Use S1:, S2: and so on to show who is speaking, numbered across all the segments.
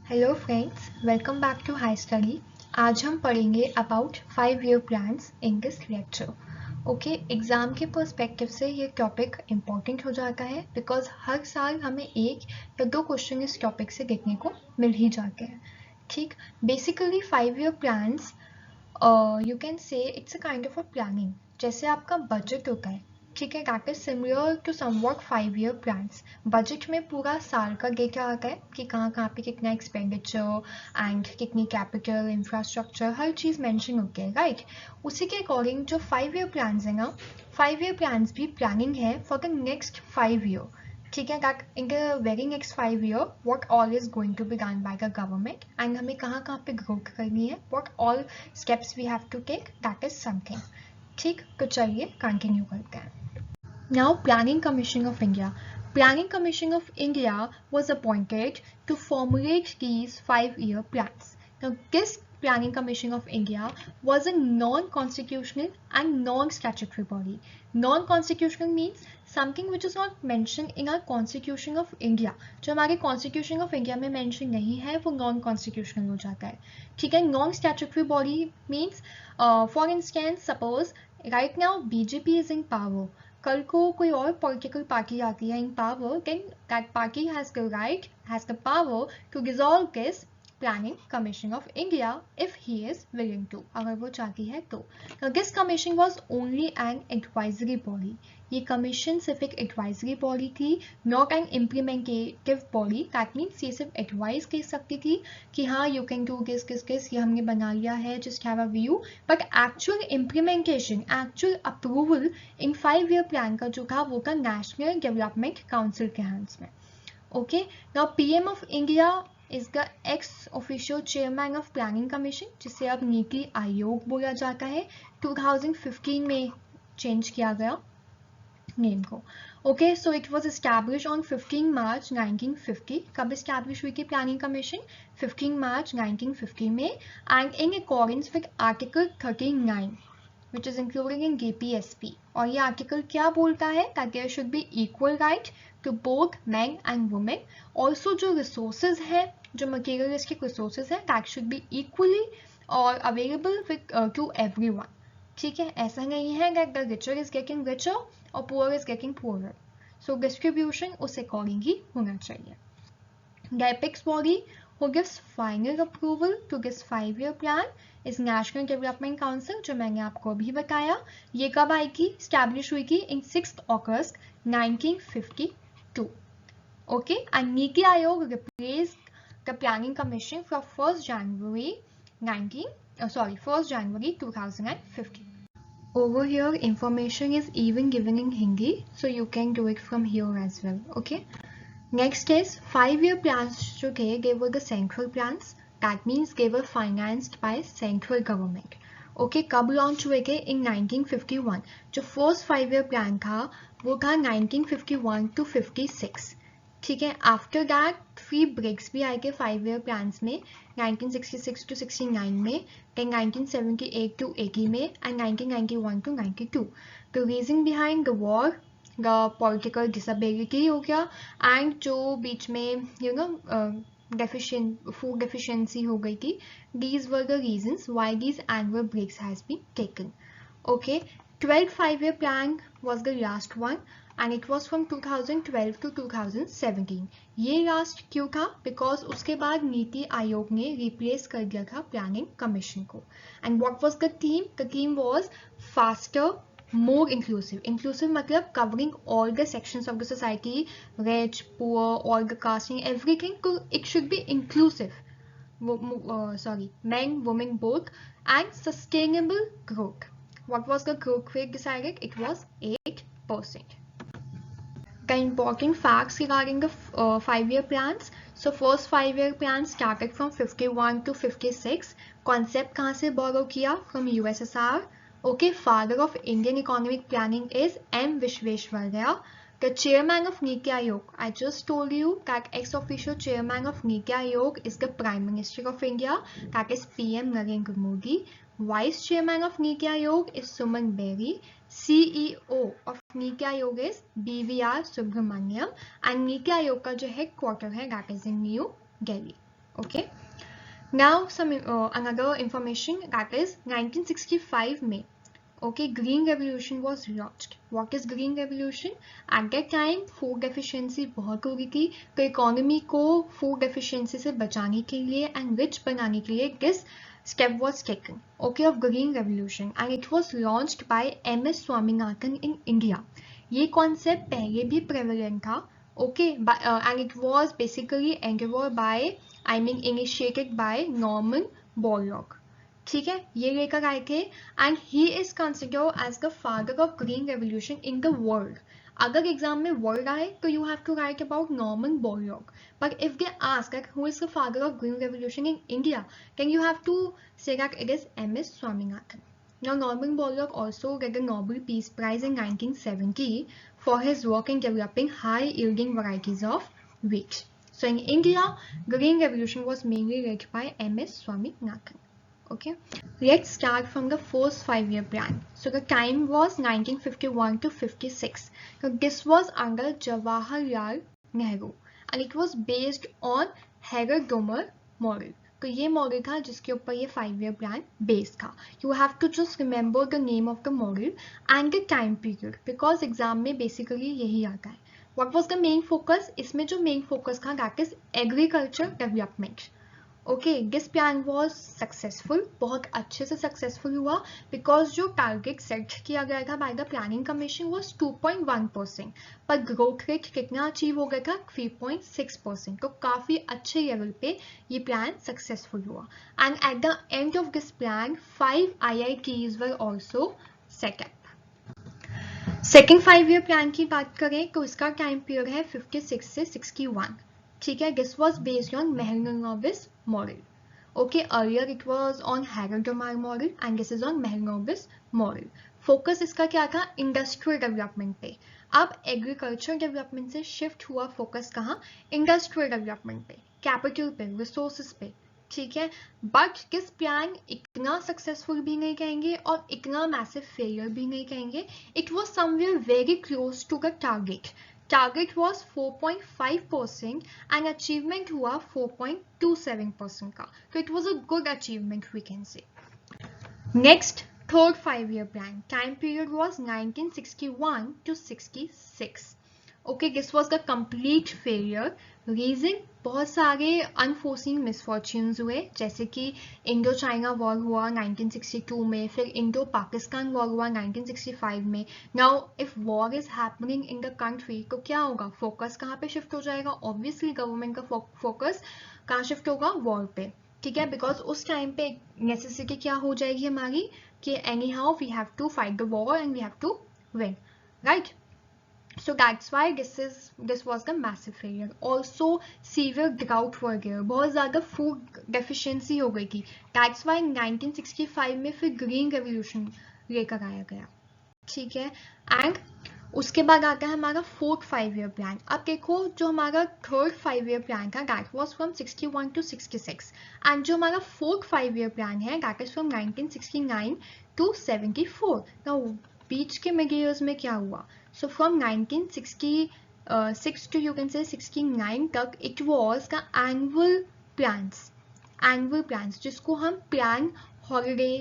S1: Hello friends, welcome back to high study. आज हम पढ़ेंगे about 5 year plans in this lecture. Okay, exam के perspective से ये टॉपिक इम्पॉर्टेंट हो जाता है बिकॉज हर साल हमें एक या दो क्वेश्चन इस टॉपिक से देखने को मिल ही जाते हैं। ठीक, basically 5 year plans you can say it's a kind of a planning. जैसे आपका बजट होता है, ठीक है, that is similar to somewhat 5 year plans. Budget में पूरा साल का डेटा आता है कि कहाँ कहाँ पे कितना एक्सपेंडिचर एंड कितनी कैपिटल इंफ्रास्ट्रक्चर हर चीज़ मेंशन होती है, राइट। उसी के अकॉर्डिंग जो 5 ईयर प्लान्स है ना, 5 ईयर प्लान्स भी प्लानिंग है फॉर द नेक्स्ट 5 ईयर। ठीक है, that in the very next 5 year what all is going to be done by the government and हमें कहाँ कहाँ पे ग्रोथ करनी है, what all steps we have to take, that is something. ठीक, तो चलिए कंटिन्यू करते हैं। Now, Planning Commission of India. Planning Commission of India was appointed to formulate these 5 year plans. Now, this Planning Commission of India was a non-constitutional and non-statutory body. Non-constitutional means something which is not mentioned in our Constitution of India. जो हमारे Constitution of India में mention नहीं है वो non-constitutional हो जाता है। ठीक है, non-statutory body means for instance suppose right now BJP is in power. कल को कोई और पॉलिटिकल पार्टी आती है in power, then that party has the right, has the power to dissolve this planning commission of India if he is willing to, अगर वो चाहती है तो। This commission was only an advisory body. ये commission सिर्फ एक advisory body थी, not an implementative body. That means ये सिर्फ एडवाइस कर सकती थी कि हाँ यू कैन डू दिस किस किस, ये हमने बना लिया है, just have a view, but actual implementation, actual approval in 5 year plan का जो था वो था नेशनल डेवलपमेंट काउंसिल के हैंड्स में। Okay, now PM of India is the x official chairman of planning commission, जिसे अब नीति आयोग बोला जाता है। 2015 में चेंज किया गया नेम को। Okay, so it was establish on 15 मार्च 1950। कब एस्टैब्लिश हुई थी प्लानिंग कमीशन? 15 मार्च 1950 में, and in accordance with article 39 which is included in DPSP. और ये आर्टिकल क्या बोलता है? that there should be equal right to both men and women. Also जो resources है, जो materialistic resources है, that should be equally or available with, to everyone. ठीक है, ऐसा नहीं है that the richer is getting richer और poor is getting poorer. So distribution उस according ही होना चाहिए. The apex body who gives final approval to this 5 year plan is National Development Council, जो मैंने आपको अभी बताया। ये कब आई थी? स्टैब्लिश हुई थी इन 6 अगस्त 1952. Okay, and NITI Aayog replaced the planning commission from 1st January 2015. Over here information is even given in Hindi, so you can do it from here as well. Okay, next is 5 year plans जो थे, they were the central plans. That means they were financed by central government. Okay, कब launch हुए थे? इन 1951. जो first 5 year plan था वो था 1951 to 56. ठीक है, आफ्टर दैट 3 ब्रेक्स भी आए थे 5 ईयर प्लान्स में, 1966 to 69 में, then 1978 to 80 में, and 1991 to 92. The reason behind the war, the political disability हो गया, एंड जो बीच में food deficiency हो गई थी. These were the reasons why these annual breaks has been taken. Okay, 12th 5 year plan was the last one and it was from 2012 to 2017. ये last क्यों था? बिकॉज उसके बाद नीति आयोग ने रिप्लेस कर दिया था प्लानिंग कमीशन को. And what was the theme? The theme was faster, more inclusive. Inclusive मतलब covering all the sections of the society, rich, poor, all the casting, everything. It should be inclusive. Men, women both, and sustainable growth. What was the growth rate decided? It was 8%. The important facts regarding the 5 year plans. So first 5 year plan started from 51 to 56. Concept कहाँ से borrow किया? From USSR. Okay, father of Indian economic planning is M. Vishveshwarya. The chairman of Niti Aayog, I just told you that ex-official chairman of Niti Aayog is the Prime Minister of India, that is PM Narendra Modi. Vice chairman of Niti Aayog is Suman Beri. CEO of Niti Aayog is BVR Subramaniam. And Niti Aayog का जो headquarter है that is in New Delhi. Okay. Now some another information, that is 1965 में, okay, green revolution was launched. What is green revolution? At that time food deficiency बहुत हो गई थी, तो economy को फूड deficiency से बचाने के लिए and rich बनाने के लिए this step was taken, okay, of green revolution, and it was launched by MS Swaminathan in India. ये concept पहले भी prevalent था, okay, and it was basically endeavored by, I mean initiated by Norman Borlaug. ठीक है, ये लेकर आए थे, and he is considered as the father of green revolution in the world. अगर एग्जाम में वर्ड आए तो you have to write about Norman Borlaug, but if they ask who is the father of green revolution in India, then you have to say that it is MS Swaminathan. Now Norman Borlaug also got the Nobel Peace Prize in 1970 for his work in developing high yielding varieties of wheat. So in India, green revolution was mainly led by MS Swaminathan. Okay, let's start from the first 5-year plan. So the time was 1951 to 56. So this was under Jawaharlal Nehru and it was based on Harrod-Domar model. तो ये model था जिसके ऊपर ये 5-year plan based था. You have to just remember the name of the model and the time period, because exam में basically यही आता है. What was the main focus? इसमें जो मेन फोकस था that is agriculture development. Okay, this plan was successful, बहुत अच्छे से सक्सेसफुल हुआ, बिकॉज जो टारगेट सेट किया गया था by the planning commission was 2.1%, पर ग्रोथ रेट कितना अचीव हो गया था? 3.6%. तो काफी अच्छे लेवल पे ये प्लान सक्सेसफुल हुआ. And at the end of this plan 5 IITs were also setup. Second 5-year plan की बात करें तो इसका टाइम पीरियड है 56 से 61. ठीक है, this was based on Mahalanobis model. Okay, earlier it was on Harrod-Domar model and this is on Mahalanobis model. Focus इसका क्या था? इंडस्ट्रियल डेवलपमेंट पे. अब एग्रीकल्चर डेवलपमेंट से शिफ्ट हुआ फोकस कहाँ? इंडस्ट्रियल डेवलपमेंट पे, कैपिटल पे, रिसोर्सेज पे. ठीक है, बट दिस प्लान इतना सक्सेसफुल भी नहीं कहेंगे और इतना मैसिव फेलियर भी नहीं कहेंगे. It was somewhere very close to the target. Target was 4.5% and achievement हुआ 4.27% का. So it was a good achievement we can say. Next, third 5-year plan. Time period was 1961 to 66. Okay, this was the complete failure. Reason, बहुत सारे enforcing मिसफॉर्च्यून्स हुए, जैसे कि Indo China war हुआ 1962 में, फिर इंडो पाकिस्तान वॉर हुआ 1965 में. Now if war is happening in the country तो क्या होगा? फोकस कहाँ पे शिफ्ट हो जाएगा? ऑब्वियसली गवर्नमेंट का फोकस कहाँ शिफ्ट होगा? वॉर पे. ठीक है, बिकॉज उस टाइम पे नेसेसिटी क्या हो जाएगी हमारी कि anyhow we have to fight the war and we have to win, right? So that's why this was the massive failure. Also severe drought were there, बहुत ज़्यादा food deficiency हो गई थी. That's why 1965 में फिर green revolution लेकर आया गया. ठीक है, and उसके बाद आता है हमारा fourth 5-year plan. अब देखो जो हमारा third 5-year plan था that was from 61 to 66 and जो हमारा fourth 5-year plan है that is from 1969 to 74. Now बीच के मिड ईयर्स में क्या हुआ? So from 1966 to you can say 69 तक it was का annual plans जिसको हम plan holiday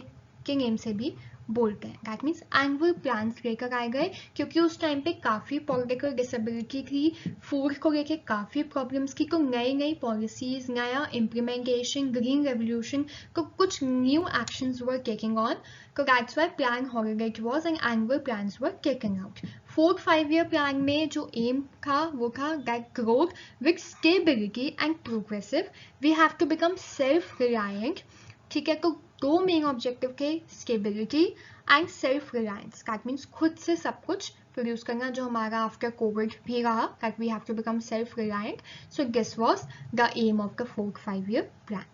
S1: के नेम से भी बोलते हैं. दैट मीन्स एनुअल प्लान्स लेकर आए गए, क्योंकि उस टाइम पे काफ़ी पॉलिटिकल डिसेबिलिटी थी, फूड को लेके काफ़ी प्रॉब्लम्स थी, तो नई पॉलिसीज, नया इम्प्लीमेंटेशन, ग्रीन रेवोल्यूशन को कुछ new actions were taking on. तो that's why plan holiday was and annual plans were taken out. Fourth 5-year plan में जो एम था वो था that growth with stability and progressive we have to become self reliant. ठीक है, तो दो मेन ऑब्जेक्टिव थे, stability and self reliance. That means खुद से सब कुछ प्रोड्यूस करना, जो हमारा आफ्टर कोविड भी रहा, that we have to become self reliant. So this was the aim of the fourth 5-year plan.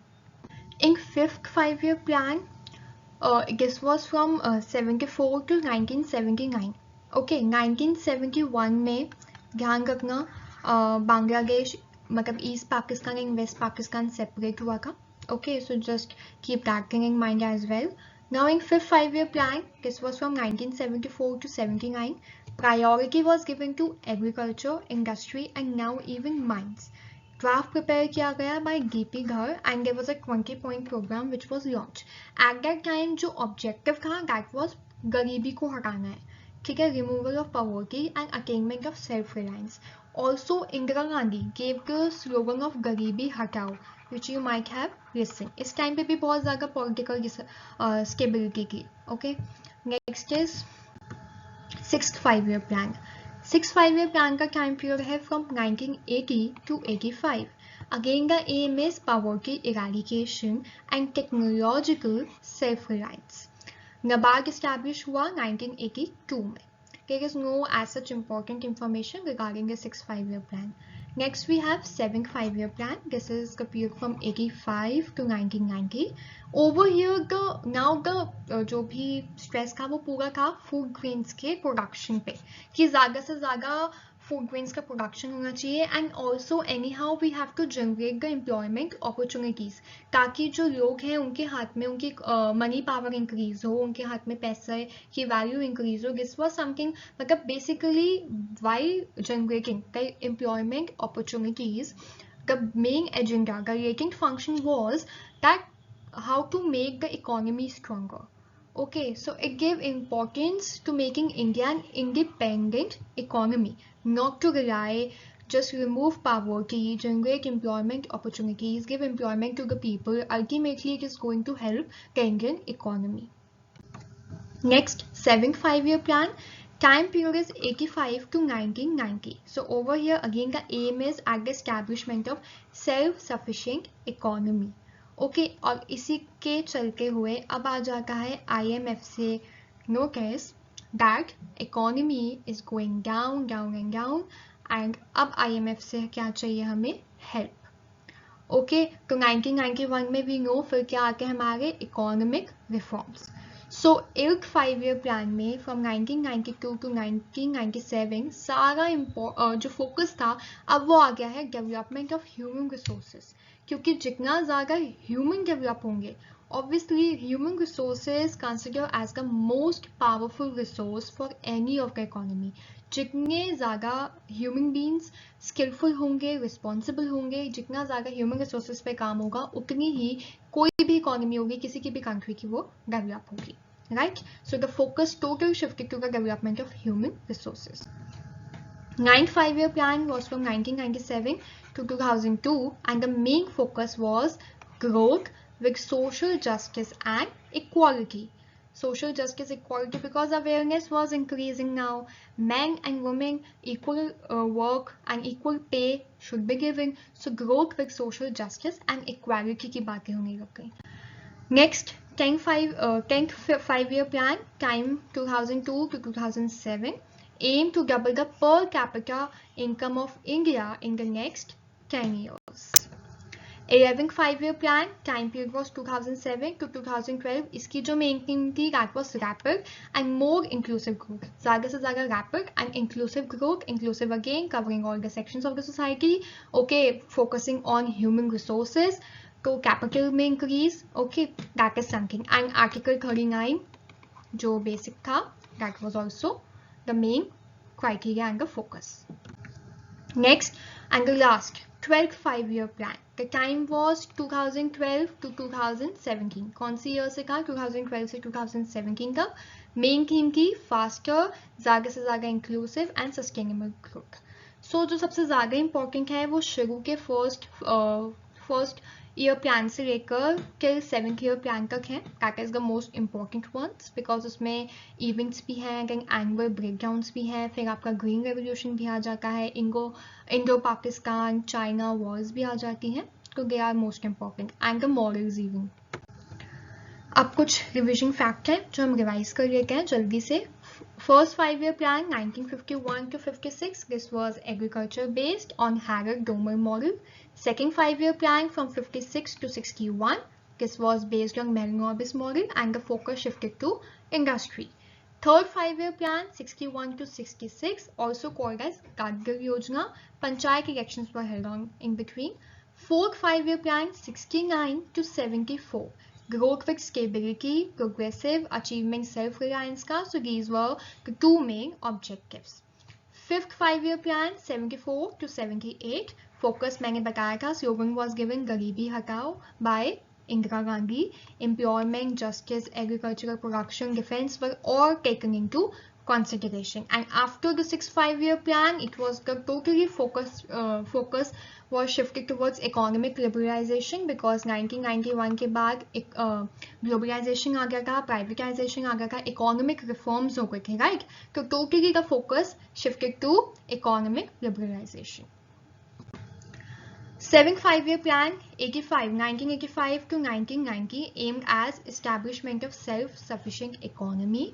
S1: In fifth 5-year plan this was from 74 to 1979. Okay, 1971 में ध्यान रखना बांग्लादेश मतलब East Pakistan and West Pakistan separate हुआ था. Okay, so just keep that thing in mind as well. Now in fifth 5-year plan, this was from 1974 to 79. Priority was given to agriculture, industry and now even mines. Draft prepare किया गया by DP घर and there was a 20 point programme which was launch at that time. जो objective था that was गरीबी को हटाना है, ठीक है, removal of poverty and attainment of self reliance. Also Indira Gandhi gave the slogan of garibi hatao which you might have listen. इस time पे भी बहुत ज़्यादा पॉलिटिकल स्टेबिलिटी की. Okay, next is 6th 5-year plan. 6th 5-year plan का टाइम पीरियड है from 1980 to 85. Again the aim is poverty eradication and technological self reliance. NABARD establish हुआ 1982 में. There is no as such important information regarding the 6th 5-year plan. Next we have 7th 5-year plan. This is the period from 85 to 1990. Over here the जो भी stress था वो पूरा था food grains के production पे कि ज़्यादा से ज़्यादा फूड ग्रेन्स का प्रोडक्शन होना चाहिए and also anyhow we have to generate the employment opportunities ताकि जो लोग हैं उनके हाथ में उनकी मनी पावर इंक्रीज हो, उनके हाथ में पैसे की वैल्यू इंक्रीज हो. दिस वाज समथिंग मतलब basically why generating the employment opportunities the main agenda the relating function was that how to make the economy stronger. Okay, so it gave importance to making India an independent economy, not to rely, just remove poverty, generate employment opportunities, give employment to the people. Ultimately, it is going to help the Indian economy. Next, 7th 5-year plan. Time period is 85 to 1990. So over here again the aim is at the establishment of self-sufficient economy. Okay और इसी के चलते हुए अब आ जाता है IMF से notice that economy is going down down and down and अब IMF से क्या चाहिए हमें हेल्प. ओके, तो 1991 में भी नो फिर क्या आते हैं हमारे इकोनॉमिक रिफॉर्म्स. सो 8th 5-year प्लान में फ्रॉम 1992 टू 1997 सारा जो फोकस था अब वो आ गया है डेवलपमेंट ऑफ ह्यूमन रिसोर्सेज. क्योंकि जितना ज़्यादा ह्यूमन डेवलप होंगे obviously human resources considered as the most powerful resource for any of the economy. जितने ज़्यादा ह्यूमन बींग्स स्किलफुल होंगे, रिस्पॉन्सिबल होंगे, जितना ज़्यादा ह्यूमन रिसोर्सेज पे काम होगा उतनी ही कोई भी इकोनॉमी होगी किसी की भी कंट्री की वो डेवलप होगी. Right, so the focus total shifted to the development of human resources. 9th 5-year plan was from 1997 to 2002 and the main focus was growth with social justice and equality. Social justice, equality, because awareness was increasing now. Men and women equal work and equal pay should be given. So growth with social justice and equality की बातें होने लग गई. Next, 10th 5-year plan, time 2002 to 2007. Aim to double the per capita income of India in the next 10 years. 11th 5-year plan, time period was 2007 to 2012. इसकी जो main theme थी that was rapid and more inclusive growth. ज़्यादा से ज़्यादा rapid and inclusive growth, inclusive again covering all the sections of the society. Okay, focusing on human resources. तो capital में increase. Okay, that is something. And Article 39 जो basic था that was also the main criteria and the focus. Next and the last 12th 5-year plan. The time was 2012 to 2017. कौन सी year से था? 2012 से 2017 तक. Main theme थी faster, ज़्यादा से ज़्यादा इंक्लूसिव एंड सस्टेनेबल ग्रोथ. सो जो सबसे ज़्यादा इंपॉर्टेंट है वो शुरू के फर्स्ट ईयर प्लान से लेकर टिल 7th ईयर प्लान तक है. That is the most important once because उसमें इवेंट्स भी हैं, देन एनुअल ब्रेकडाउन्स भी हैं, फिर आपका ग्रीन रेवोल्यूशन भी आ जाता है, इंडो पाकिस्तान चाइना वॉर्स भी आ जाती हैं. तो they are most important and the models even. अब कुछ रिविजन फैक्ट है जो हम रिवाइज कर लेते हैं जल्दी से. First 5-year plan 1951 to 56. This was agriculture based on Harrod-Domar model. Second 5-year plan from 56 to 61. This was based on Mahalanobis model and the focus shifted to industry. Third 5-year plan 61 to 66, also called as Gadgil Yojana. Panchayat elections were held on in between. Fourth 5-year plan 69 to 74. Growth with stability, progressive, achievement self-reliance ka. So these were the two main objectives. Fifth 5-year plan 74 to 78, focus मैंने बताया था, slogan was given गरीबी हटाओ bye Indira Gandhi. Employment, justice, agricultural production, defense were all taken into consideration. And after the 6 5-year plan, it was the totally focus was shifted towards economic liberalization, because 1991 के बाद globalisation आ गया था, privatisation आ गया था, economic reforms हो गए थे, right? तो totally the focus shifted to economic liberalisation. 7th 5-year plan 1985 to 1990 aimed at establishment of self-sufficient economy.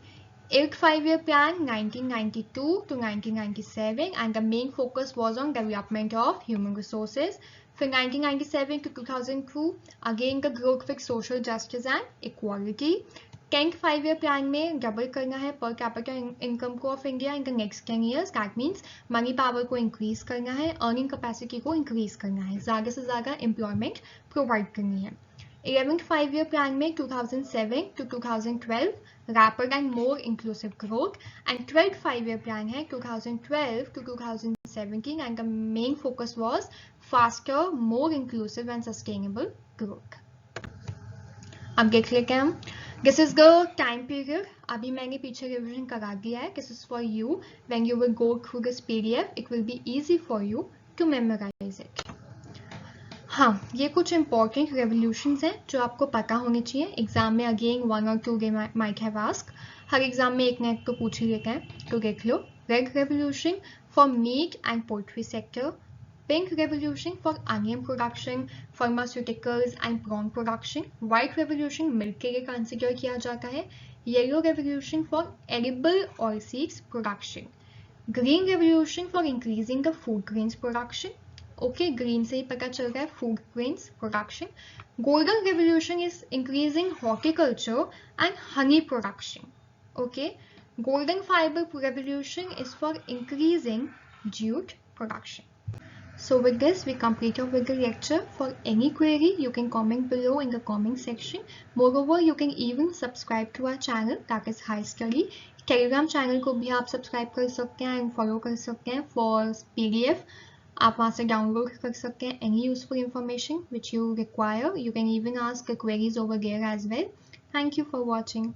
S1: 8th 5-year plan 1992 to 1997, and the main focus was on development of human resources. For 1997 to 2002, again the growth with social justice and equality. 10th 5-year plan में double करना है per capita income को of India in the next 10 years. That means money power को increase करना है, earning capacity को increase करना है, ज़्यादा से ज़्यादा एम्प्लॉयमेंट प्रोवाइड करनी है. 11th 5-year plan में 2007 to 2012 rapid and more inclusive growth, and 12th 5-year plan है 2012 to 2017, and the main focus was faster, more inclusive and sustainable growth. अब देख लेते हैं हम. This is the time period. अभी मैंने पीछे रिविजन करा दिया है. This is for you. When you will go through this PDF, it will be easy for you to memorize it. हाँ, ये कुछ important revolutions हैं जो आपको पता होने चाहिए. एग्जाम में again 1 or 2 they might have asked. Her exam में एक ना एक तो पूछ ही लेते हैं, तो देख लो. Red revolution for meat and poultry sector. Pink revolution for onion production, pharmaceuticals and prawn production. White revolution milk के लिए consider किया जाता है. Yellow revolution for edible oilseeds production. Green revolution for increasing the food grains production. Okay, green से ही पता चल रहा है food grains production. Golden revolution is increasing horticulture and honey production. Okay, golden fiber revolution is for increasing jute production. So with this, we complete our video lecture. For any query, you can comment below in the comment section. Moreover, you can even subscribe to our channel, that is High Study. Telegram channel को भी आप subscribe कर सकते हैं and follow कर सकते हैं for PDF. आप वहाँ से download कर सकते हैं any useful information which you require. You can even ask the queries over there as well. Thank you for watching.